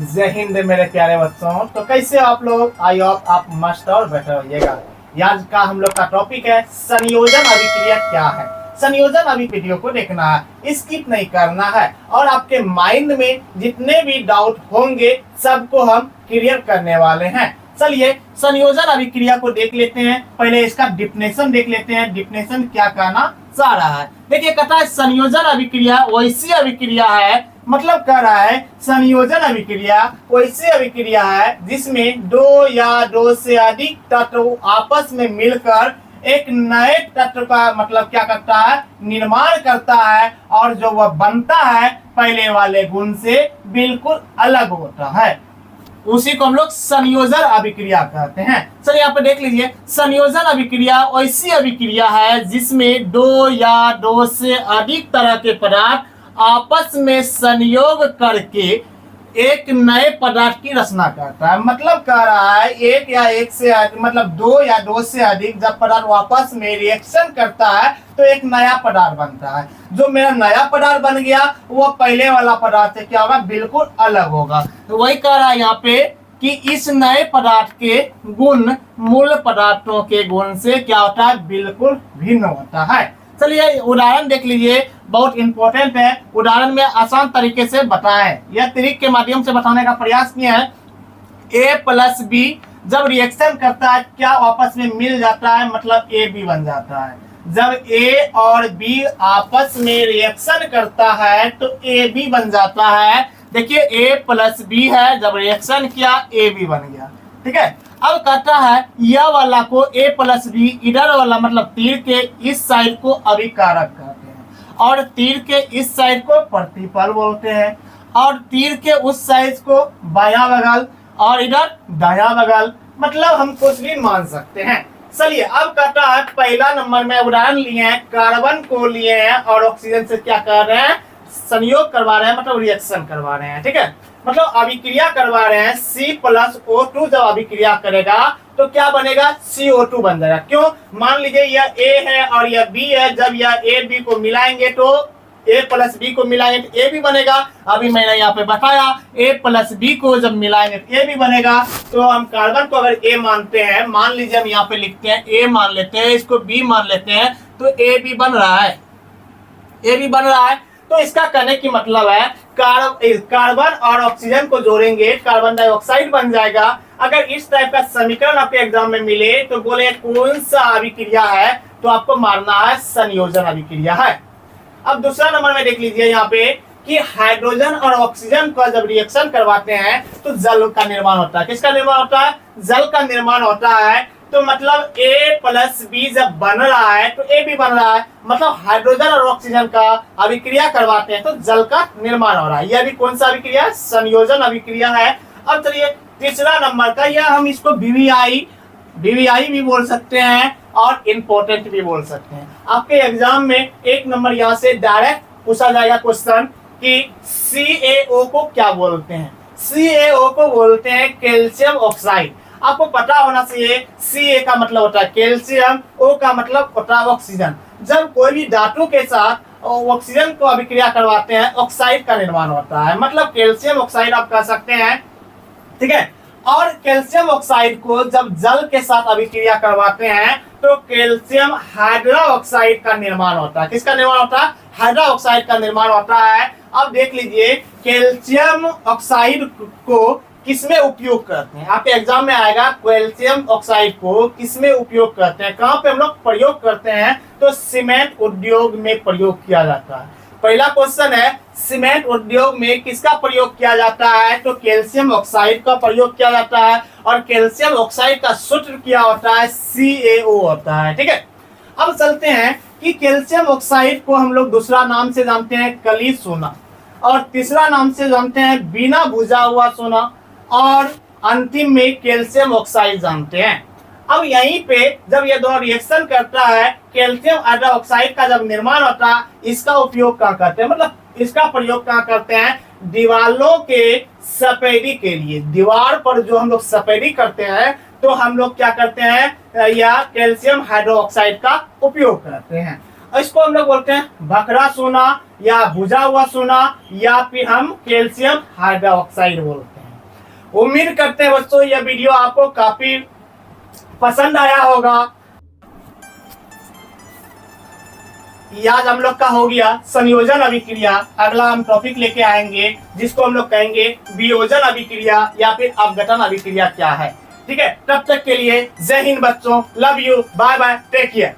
जय हिंद मेरे प्यारे बच्चों। तो कैसे हो आप लोग? आई होप आप मस्त और बेटर होइएगा। आज का हम लोग का टॉपिक है संयोजन अभिक्रिया क्या है। संयोजन अभी वीडियो को देखना है, स्किप नहीं करना है और आपके माइंड में जितने भी डाउट होंगे सबको हम क्लियर करने वाले हैं। चलिए संयोजन अभिक्रिया को देख लेते हैं। पहले इसका डिफिनेशन देख लेते हैं, डिफिनेशन क्या कहना चाह रहा है। देखिए कहता है संयोजन अभिक्रिया वैसी अभिक्रिया है, मतलब कह रहा है संयोजन अभिक्रिया वैसी अभिक्रिया है जिसमें दो या दो से अधिक तत्व आपस में मिलकर एक नए तत्व का मतलब क्या करता है, निर्माण करता है और जो वह बनता है पहले वाले गुण से बिल्कुल अलग होता है। उसी को हम लोग संयोजन अभिक्रिया कहते हैं। चलिए यहाँ पे देख लीजिए, संयोजन अभिक्रिया ऐसी अभिक्रिया है जिसमें दो या दो से अधिक तरह के पदार्थ आपस में संयोग करके एक नए पदार्थ की रचना करता है। मतलब कह रहा है एक या एक से मतलब दो या दो से अधिक जब पदार्थ आपस में रिएक्शन करता है तो एक नया पदार्थ बनता है। जो मेरा नया पदार्थ बन गया वो पहले वाला पदार्थ से क्या होगा, बिल्कुल अलग होगा। तो वही कह रहा है यहाँ पे कि इस नए पदार्थ के गुण मूल पदार्थों के गुण से क्या होता है, बिल्कुल भिन्न होता है। चलिए उदाहरण देख लीजिए, बहुत इंपॉर्टेंट है। उदाहरण में आसान तरीके से बताएं, यह ट्रिक के माध्यम से बताने का प्रयास किया है। A प्लस बी जब रिएक्शन करता है क्या आपस में मिल जाता है, मतलब ए बी बन जाता है। जब A और B आपस में रिएक्शन करता है तो ए बी बन जाता है। देखिए A प्लस बी है, जब रिएक्शन किया ए बी बन गया। ठीक है, अब कहता है यह वाला को A प्लस बी, इधर वाला मतलब तीर के इस साइड को अभिकारक कहते हैं और तीर के इस साइड को प्रतिफल बोलते हैं और तीर के उस साइड को बायां बगल और इधर दायां बगल, मतलब हम कुछ भी मान सकते हैं। चलिए अब कहता है पहला नंबर में उदाहरण लिए हैं, कार्बन को लिए हैं और ऑक्सीजन से क्या कर रहे हैं, संयोग करवा रहे हैं, मतलब रिएक्शन करवा रहे हैं। ठीक है, मतलब अभिक्रिया करवा रहे हैं। C प्लस O2 जब अभिक्रिया करेगा तो क्या बनेगा, CO2 बन जाएगा। क्यों, मान लीजिए यह A है और यह B है, जब यह A B को मिलाएंगे तो A प्लस B को मिलाएंगे तो A भी बनेगा। अभी मैंने यहाँ पे बताया A प्लस B को जब मिलाएंगे तो A भी बनेगा। तो हम कार्बन को अगर A मानते हैं, मान लीजिए हम यहाँ पे लिखते हैं A मान लेते हैं, इसको B मान लेते हैं, तो A भी बन रहा है, A भी बन रहा है। तो इसका कहने की मतलब है कार्बन और ऑक्सीजन को जोड़ेंगे कार्बन डाइऑक्साइड बन जाएगा। अगर इस टाइप का समीकरण आपके एग्जाम में मिले तो बोले कौन सा अभिक्रिया है, तो आपको मानना है संयोजन अभिक्रिया है। अब दूसरा नंबर में देख लीजिए यहाँ पे कि हाइड्रोजन और ऑक्सीजन का जब रिएक्शन करवाते हैं तो जल का निर्माण होता है। किसका निर्माण होता है, जल का निर्माण होता है। तो मतलब A प्लस बी जब बन रहा है तो A भी बन रहा है, मतलब हाइड्रोजन और ऑक्सीजन का अभिक्रिया करवाते हैं तो जल का निर्माण हो रहा है। यह भी कौन सा अभिक्रिया है, संयोजन अभिक्रिया है। अब चलिए तीसरा नंबर का, यह हम इसको BBI भी बोल सकते हैं और इम्पोर्टेंट भी बोल सकते हैं। आपके एग्जाम में एक नंबर यहाँ से डायरेक्ट पूछा जाएगा क्वेश्चन कि CaO को क्या बोलते हैं। CaO को बोलते हैं कैल्शियम ऑक्साइड। आपको पता होना चाहिए Ca का मतलब होता है कैल्शियम, O का मतलब होता है ऑक्सीजन। जब कोई भी धातु के साथ ऑक्सीजन को अभिक्रिया करवाते हैं ऑक्साइड का निर्माण होता है, मतलब कैल्शियम ऑक्साइड आप कह सकते हैं। ठीक है, और कैल्शियम ऑक्साइड को जब जल के साथ अभिक्रिया करवाते हैं तो कैल्शियम हाइड्रोक्साइड का निर्माण होता है। किसका निर्माण होता है, हाइड्रोक्साइड का निर्माण होता है। अब देख लीजिए कैल्शियम ऑक्साइड को किसमें उपयोग करते हैं, आपके एग्जाम में आएगा कैल्शियम ऑक्साइड को किसमें उपयोग करते हैं, कहां पे हम लोग प्रयोग करते हैं, तो सीमेंट उद्योग में प्रयोग किया जाता है। पहला क्वेश्चन है सीमेंट उद्योग में किसका प्रयोग किया जाता है, तो कैल्शियम ऑक्साइड का प्रयोग किया जाता है और कैल्शियम ऑक्साइड का सूत्र क्या होता है, CaO होता है। ठीक है, अब चलते हैं कि कैल्शियम ऑक्साइड को हम लोग दूसरा नाम से जानते हैं कली सोना और तीसरा नाम से जानते हैं बिना भुजा हुआ सोना और अंतिम में कैल्शियम ऑक्साइड जानते हैं। अब यहीं पे जब ये दो रिएक्शन करता है कैल्शियम हाइड्रोक्साइड का जब निर्माण होता है, इसका उपयोग कहाँ करते हैं, मतलब इसका प्रयोग कहाँ करते हैं, दीवारों के सफेदी के लिए। दीवार पर जो हम लोग सफेदी करते हैं तो हम लोग क्या करते हैं, या कैल्शियम हाइड्रोक्साइड का उपयोग करते हैं। इसको हम लोग बोलते हैं भखरा सोना या भुजा हुआ सोना या फिर हम कैल्शियम हाइड्रोक्साइड बोलते हैं। उम्मीद करते हैं बच्चों यह वीडियो आपको काफी पसंद आया होगा। आज हम लोग का हो गया संयोजन अभिक्रिया। अगला हम टॉपिक लेके आएंगे जिसको हम लोग कहेंगे वियोजन अभिक्रिया या फिर अपघटन अभिक्रिया क्या है। ठीक है, तब तक के लिए जय हिंद बच्चों, love you, bye bye, take care.